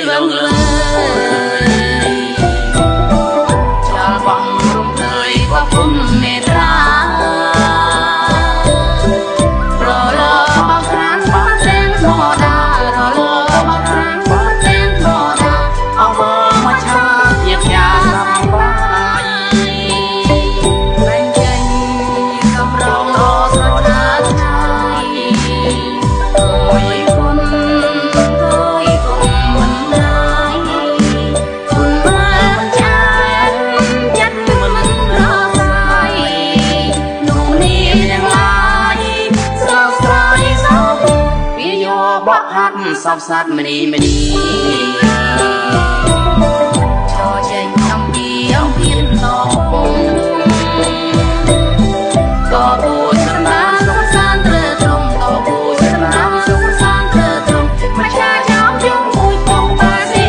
លឹងលើចាលបងរំភើយក៏គុំមេត្រារលបងក្រានបងទាំងធម្មតារលបងក្រានបងទាំងធម្មតាអវមកឆាជាផ្កាសបាយលែងចេញកំរងអស្រណាឆ្ងាយអើយគុណមិនណាយគុណមកចាចិត្តមិនរសាយនោះនេះទាំងឡាយស្រស់ស្រាយសោកវាយកបកហាត់សពសត្វមនីមនីចោចេញអំពីអំពីតពងក៏ពូចណាសុខសានត្រត្រង់ក៏ពូចណាសុខសានត្រត្រង់មកចាចោមយំអួយពងបាស៊ី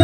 ។